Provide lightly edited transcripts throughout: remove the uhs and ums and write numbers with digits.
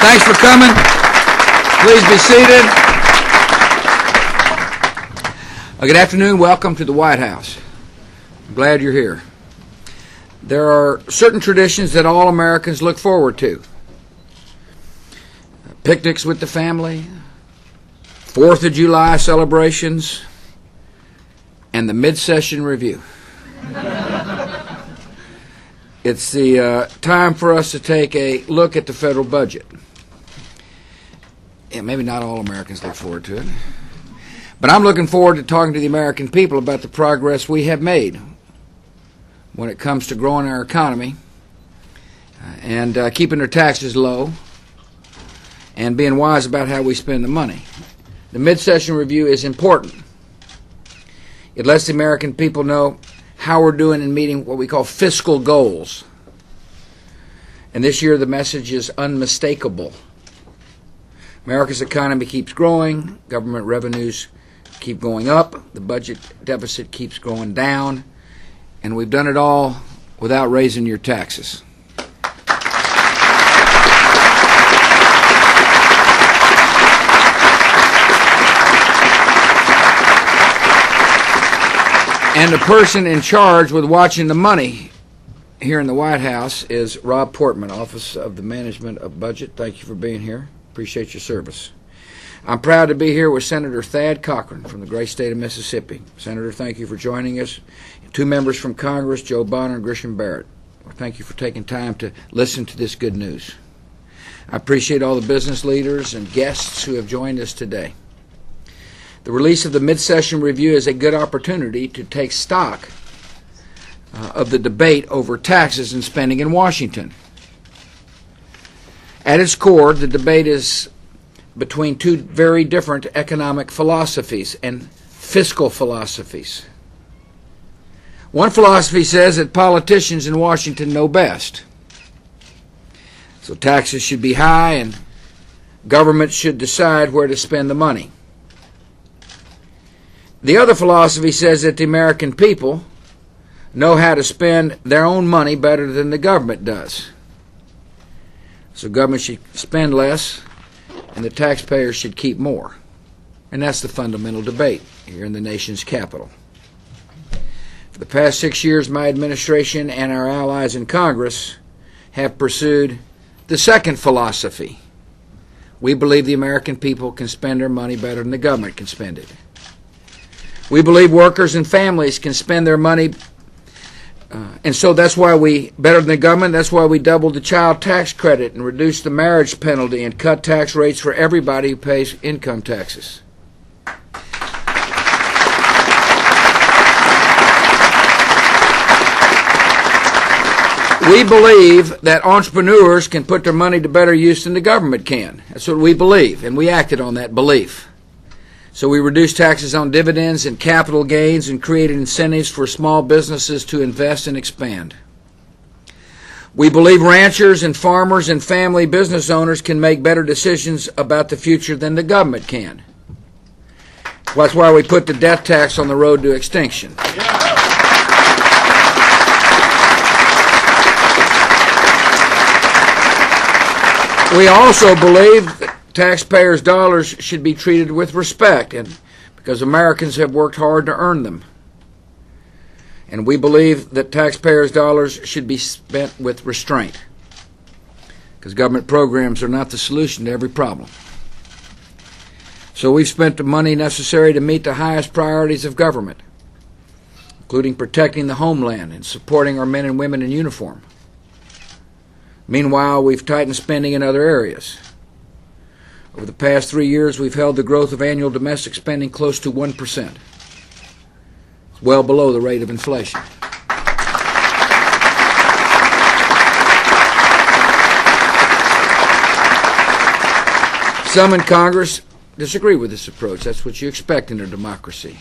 Thanks for coming. Please be seated. Good afternoon. Welcome to the White House. I'm glad you're here. There are certain traditions that all Americans look forward to. Picnics with the family, 4th of July celebrations, and the mid-session review. It's the time for us to take a look at the federal budget. Yeah, maybe not all Americans look forward to it, but I'm looking forward to talking to the American people about the progress we have made when it comes to growing our economy and keeping their taxes low and being wise about how we spend the money. The mid-session review is important. It lets the American people know how we're doing in meeting what we call fiscal goals. And this year the message is unmistakable. America's economy keeps growing, government revenues keep going up, the budget deficit keeps going down, and we've done it all without raising your taxes. And the person in charge with watching the money here in the White House is Rob Portman, Office of the Management of Budget. Thank you for being here. Appreciate your service. I'm proud to be here with Senator Thad Cochran from the great state of Mississippi. Senator, thank you for joining us. 2 members from Congress, Joe Bonner and Grisham Barrett. Well, thank you for taking time to listen to this good news. I appreciate all the business leaders and guests who have joined us today. The release of the mid-session review is a good opportunity to take stock of the debate over taxes and spending in Washington. At its core, the debate is between 2 very different economic philosophies and fiscal philosophies. One philosophy says that politicians in Washington know best. So taxes should be high and government should decide where to spend the money. The other philosophy says that the American people know how to spend their own money better than the government does. So government should spend less and the taxpayers should keep more. And that's the fundamental debate here in the nation's capital. For the past 6 years, my administration and our allies in Congress have pursued the second philosophy. We believe the American people can spend their money better than the government can spend it. We believe workers and families can spend their money, and so that's why better than the government, that's why we doubled the child tax credit and reduced the marriage penalty and cut tax rates for everybody who pays income taxes. We believe that entrepreneurs can put their money to better use than the government can. That's what we believe, and we acted on that belief. So we reduced taxes on dividends and capital gains and created incentives for small businesses to invest and expand. We believe ranchers and farmers and family business owners can make better decisions about the future than the government can. That's why we put the death tax on the road to extinction. We also believe that taxpayers' dollars should be treated with respect, and because Americans have worked hard to earn them. And we believe that taxpayers' dollars should be spent with restraint, because government programs are not the solution to every problem. So we've spent the money necessary to meet the highest priorities of government, including protecting the homeland and supporting our men and women in uniform. Meanwhile, we've tightened spending in other areas. Over the past 3 years, we've held the growth of annual domestic spending close to 1%. It's well below the rate of inflation. Some in Congress disagree with this approach. That's what you expect in a democracy.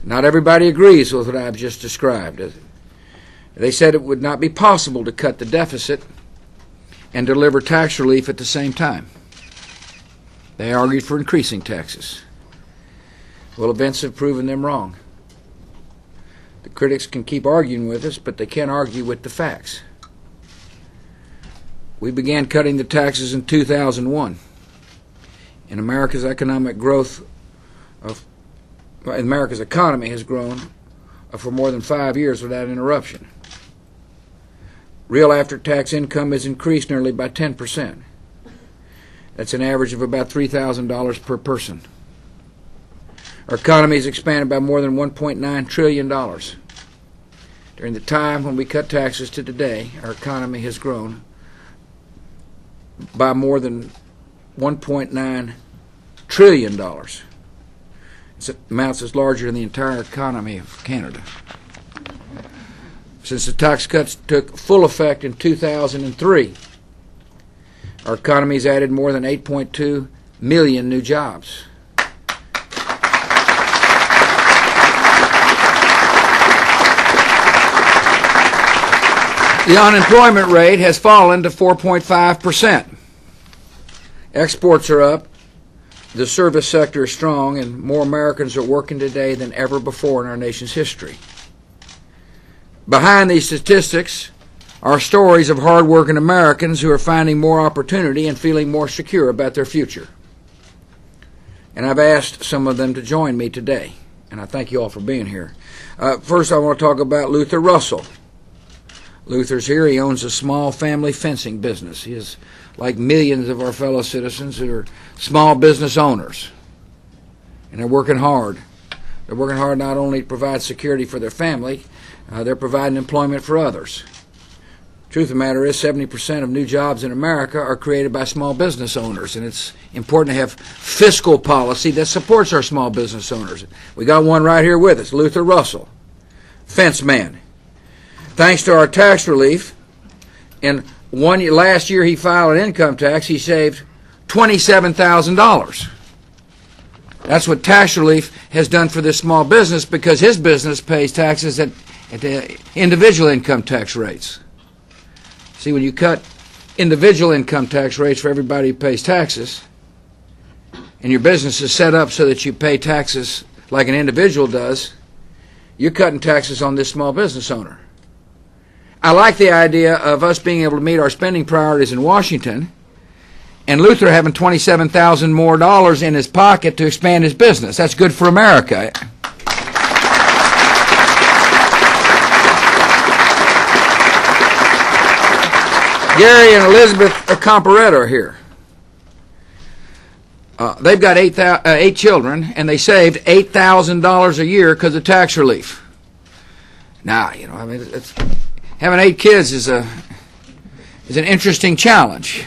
Not everybody agrees with what I've just described. They said it would not be possible to cut the deficit and deliver tax relief at the same time. They argued for increasing taxes. Well, events have proven them wrong. The critics can keep arguing with us, but they can't argue with the facts. We began cutting the taxes in 2001. And America's economy has grown for more than 5 years without interruption. Real after-tax income has increased nearly by 10%. That's an average of about $3,000 per person. Our economy has expanded by more than $1.9 trillion. During the time when we cut taxes to today, our economy has grown by more than $1.9 trillion. It's amounts as larger than the entire economy of Canada. Since the tax cuts took full effect in 2003, our economy has added more than 8.2 million new jobs. The unemployment rate has fallen to 4.5%. Exports are up, the service sector is strong, and more Americans are working today than ever before in our nation's history. Behind these statistics are stories of hard-working Americans who are finding more opportunity and feeling more secure about their future. And I've asked some of them to join me today, and I thank you all for being here. First, I want to talk about Luther Russell. Luther's here. He owns a small family fencing business. He is like millions of our fellow citizens who are small business owners. And they're working hard. They're working hard not only to provide security for their family, they're providing employment for others. Truth of the matter is 70% of new jobs in America are created by small business owners, and it's important to have fiscal policy that supports our small business owners. We got one right here with us, Luther Russell, fence man. Thanks to our tax relief, last year he filed an income tax, he saved $27,000. That's what tax relief has done for this small business, because his business pays taxes at the individual income tax rates. See, when you cut individual income tax rates for everybody who pays taxes, and your business is set up so that you pay taxes like an individual does, you're cutting taxes on this small business owner. I like the idea of us being able to meet our spending priorities in Washington, and Luther having $27,000 more in his pocket to expand his business. That's good for America. Gary and Elizabeth Comparetto are here. They've got 8 children, and they saved $8,000 a year because of tax relief. Now, having 8 kids is an interesting challenge.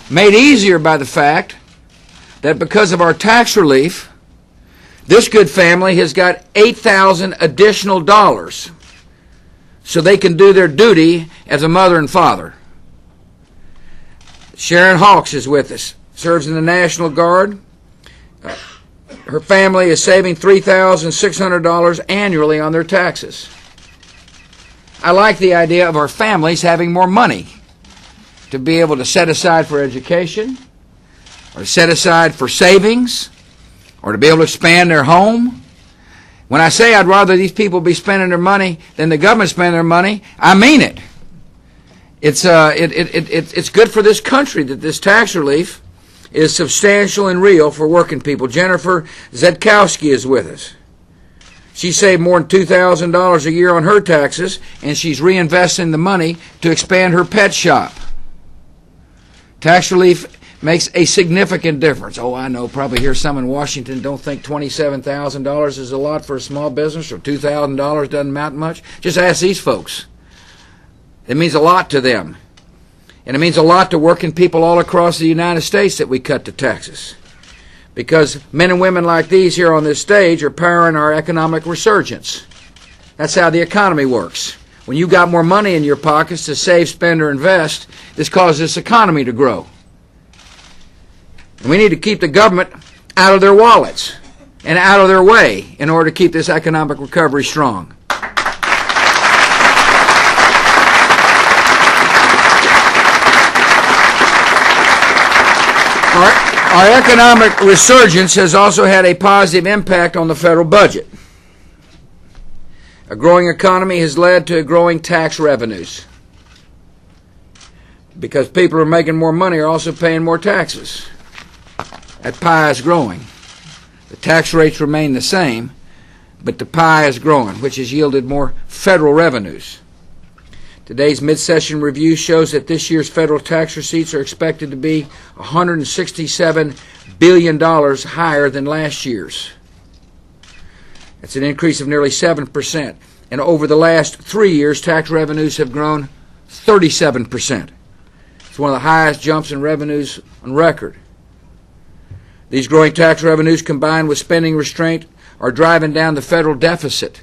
Made easier by the fact that because of our tax relief, this good family has got $8,000 additional dollars so they can do their duty as a mother and father. Sharon Hawks is with us, serves in the National Guard. Her family is saving $3,600 annually on their taxes. I like the idea of our families having more money to be able to set aside for education, or set aside for savings, or to be able to expand their home. When I say I'd rather these people be spending their money than the government spending their money, I mean it. It's good for this country that this tax relief is substantial and real for working people. Jennifer Zedkowski is with us. She saved more than $2,000 a year on her taxes, and she's reinvesting the money to expand her pet shop. Tax relief makes a significant difference. Oh, I know, probably here some in Washington don't think $27,000 is a lot for a small business, or $2,000 doesn't amount much. Just ask these folks. It means a lot to them. And it means a lot to working people all across the United States that we cut the taxes. Because men and women like these here on this stage are powering our economic resurgence. That's how the economy works. When you got more money in your pockets to save, spend, or invest, this causes this economy to grow. And we need to keep the government out of their wallets and out of their way in order to keep this economic recovery strong. Our economic resurgence has also had a positive impact on the federal budget. A growing economy has led to growing tax revenues. because people who are making more money are also paying more taxes. That pie is growing. The tax rates remain the same, but the pie is growing, which has yielded more federal revenues. Today's mid-session review shows that this year's federal tax receipts are expected to be $167 billion higher than last year's. That's an increase of nearly 7%. And over the last 3 years, tax revenues have grown 37%. It's one of the highest jumps in revenues on record. These growing tax revenues, combined with spending restraint, are driving down the federal deficit.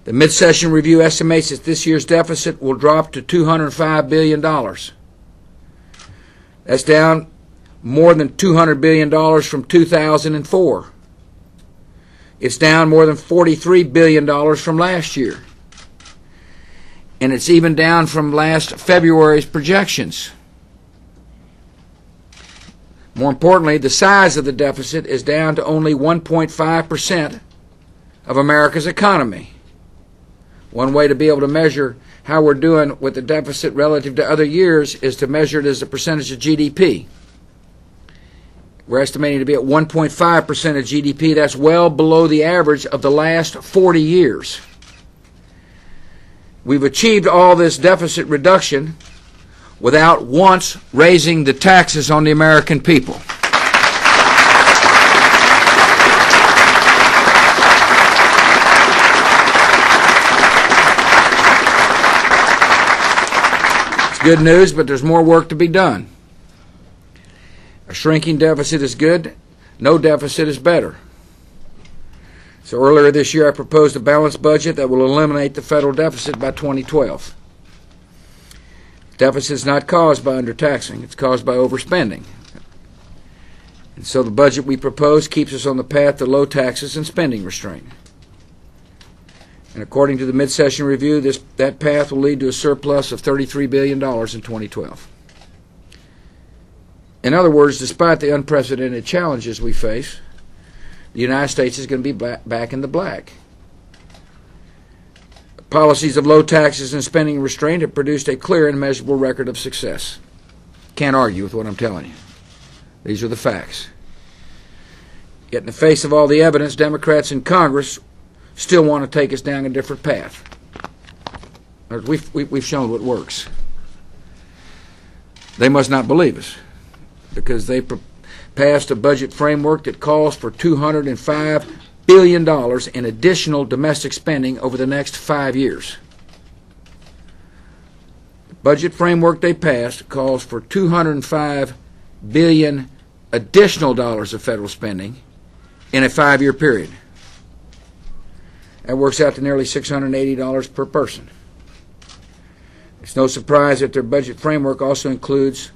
The mid-session review estimates that this year's deficit will drop to $205 billion. That's down more than $200 billion from 2004. It's down more than $43 billion from last year. And it's even down from last February's projections. More importantly, the size of the deficit is down to only 1.5% of America's economy. One way to be able to measure how we're doing with the deficit relative to other years is to measure it as a percentage of GDP. We're estimating to be at 1.5% of GDP. That's well below the average of the last 40 years. We've achieved all this deficit reduction without once raising the taxes on the American people. It's good news, but there's more work to be done. A shrinking deficit is good. No deficit is better. So earlier this year, I proposed a balanced budget that will eliminate the federal deficit by 2012. Deficit is not caused by undertaxing. It's caused by overspending. And so the budget we propose keeps us on the path to low taxes and spending restraint. And according to the mid-session review, that path will lead to a surplus of $33 billion in 2012. In other words, despite the unprecedented challenges we face, the United States is going to be back in the black. Policies of low taxes and spending restraint have produced a clear and measurable record of success. Can't argue with what I'm telling you. These are the facts. Yet in the face of all the evidence, Democrats in Congress still want to take us down a different path. We've shown what works. They must not believe us, because they passed a budget framework that calls for $205 billion in additional domestic spending over the next 5 years. The budget framework they passed calls for $205 billion additional dollars of federal spending in a 5-year period. That works out to nearly $680 per person. It's no surprise that their budget framework also includes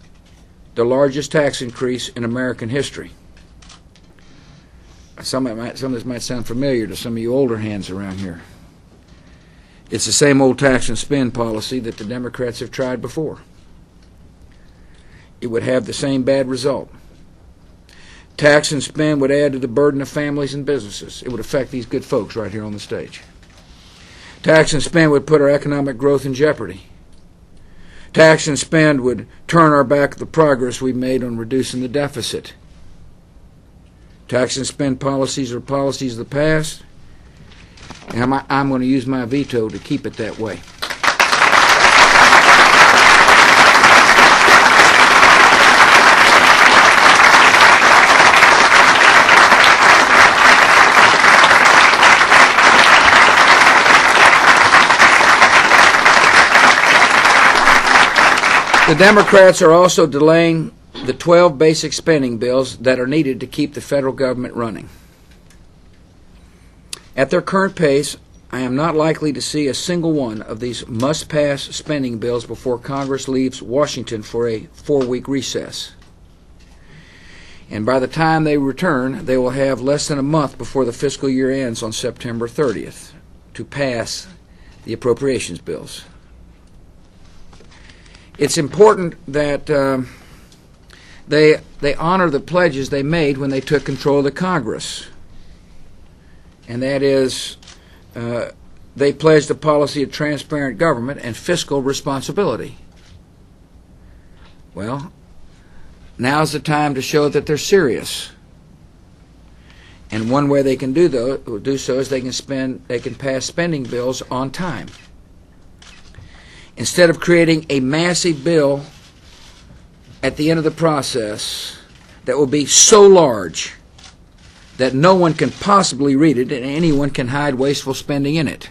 the largest tax increase in American history. Some of this might sound familiar to some of you older hands around here. It's the same old tax and spend policy that the Democrats have tried before. It would have the same bad result. Tax and spend would add to the burden of families and businesses. It would affect these good folks right here on the stage. Tax and spend would put our economic growth in jeopardy. Tax and spend would turn our back the progress we've made on reducing the deficit. Tax and spend policies are policies of the past, and I'm going to use my veto to keep it that way. The Democrats are also delaying the 12 basic spending bills that are needed to keep the federal government running. At their current pace, I am not likely to see a single one of these must-pass spending bills before Congress leaves Washington for a 4-week recess. And by the time they return, they will have less than a month before the fiscal year ends on September 30th to pass the appropriations bills. It's important that they honor the pledges they made when they took control of the Congress. And that is, they pledged a policy of transparent government and fiscal responsibility. Well, now's the time to show that they're serious. And one way they can do so is they can pass spending bills on time. Instead of creating a massive bill at the end of the process that will be so large that no one can possibly read it and anyone can hide wasteful spending in it.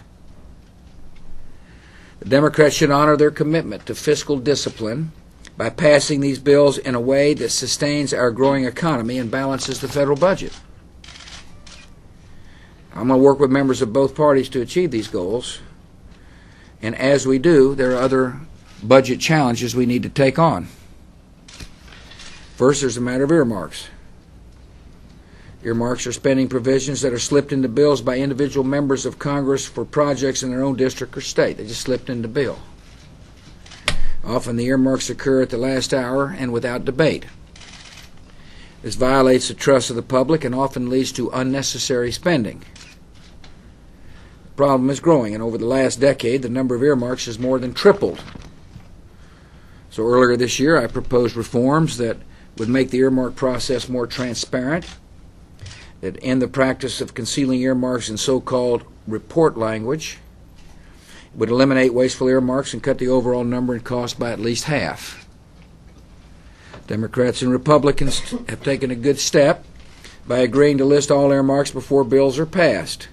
The Democrats should honor their commitment to fiscal discipline by passing these bills in a way that sustains our growing economy and balances the federal budget. I'm going to work with members of both parties to achieve these goals. And as we do, there are other budget challenges we need to take on. First, there's a matter of earmarks. Earmarks are spending provisions that are slipped into bills by individual members of Congress for projects in their own district or state. They just slipped into bill. Often the earmarks occur at the last hour and without debate. This violates the trust of the public and often leads to unnecessary spending. The problem is growing, and over the last decade, the number of earmarks has more than tripled. So earlier this year, I proposed reforms that would make the earmark process more transparent, that end the practice of concealing earmarks in so-called report language, would eliminate wasteful earmarks and cut the overall number and cost by at least half. Democrats and Republicans have taken a good step by agreeing to list all earmarks before bills are passed,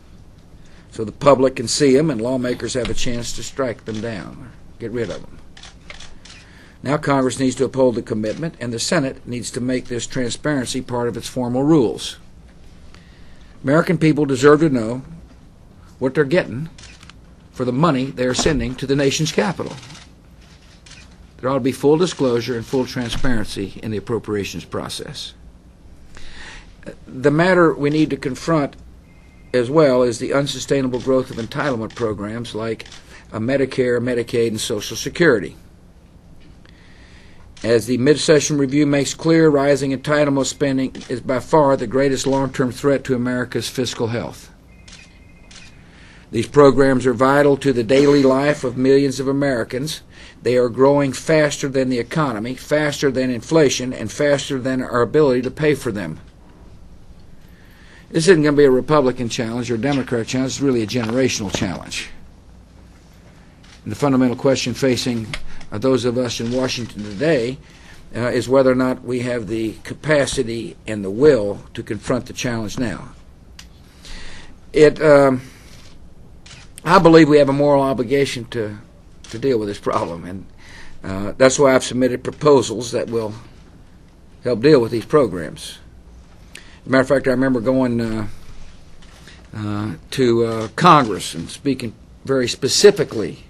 so the public can see them and lawmakers have a chance to strike them down or get rid of them. Now Congress needs to uphold the commitment, and the Senate needs to make this transparency part of its formal rules. American people deserve to know what they're getting for the money they're sending to the nation's capital. There ought to be full disclosure and full transparency in the appropriations process. The matter we need to confront as well is the unsustainable growth of entitlement programs like Medicare, Medicaid, and Social Security. As the mid-session review makes clear, rising entitlement spending is by far the greatest long-term threat to America's fiscal health. These programs are vital to the daily life of millions of Americans. They are growing faster than the economy, faster than inflation, and faster than our ability to pay for them. This isn't going to be a Republican challenge or a Democrat challenge. It's really a generational challenge. And the fundamental question facing those of us in Washington today is whether or not we have the capacity and the will to confront the challenge now. I believe we have a moral obligation to deal with this problem, and that's why I've submitted proposals that will help deal with these programs. As a matter of fact, I remember going to Congress and speaking very specifically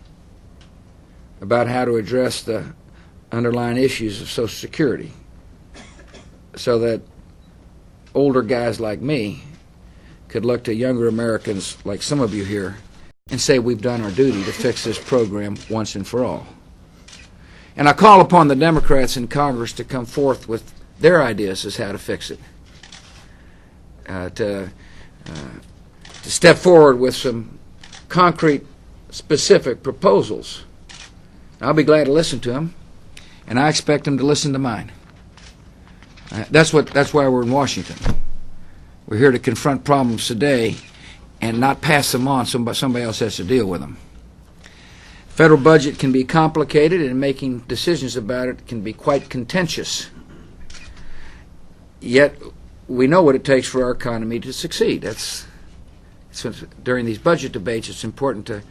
about how to address the underlying issues of Social Security so that older guys like me could look to younger Americans like some of you here and say we've done our duty to fix this program once and for all. And I call upon the Democrats in Congress to come forth with their ideas as how to fix it, to step forward with some concrete, specific proposals. I'll be glad to listen to them, and I expect them to listen to mine. That's why we're in Washington. We're here to confront problems today and not pass them on. Somebody else has to deal with them. Federal budget can be complicated, and making decisions about it can be quite contentious. Yet we know what it takes for our economy to succeed. During these budget debates, it's important to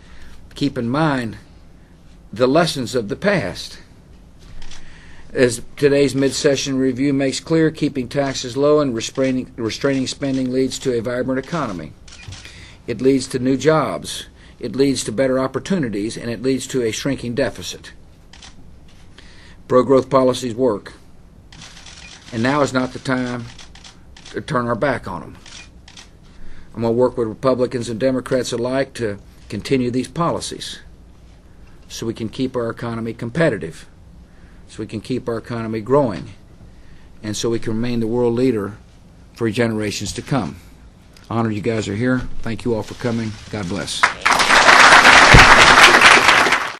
keep in mind the lessons of the past. As today's mid-session review makes clear, keeping taxes low and restraining spending leads to a vibrant economy. It leads to new jobs. It leads to better opportunities, and it leads to a shrinking deficit. Pro-growth policies work, and now is not the time to turn our back on them. I'm going to work with Republicans and Democrats alike to continue these policies so we can keep our economy competitive, so we can keep our economy growing, and so we can remain the world leader for generations to come. Honored you guys are here. Thank you all for coming. God bless.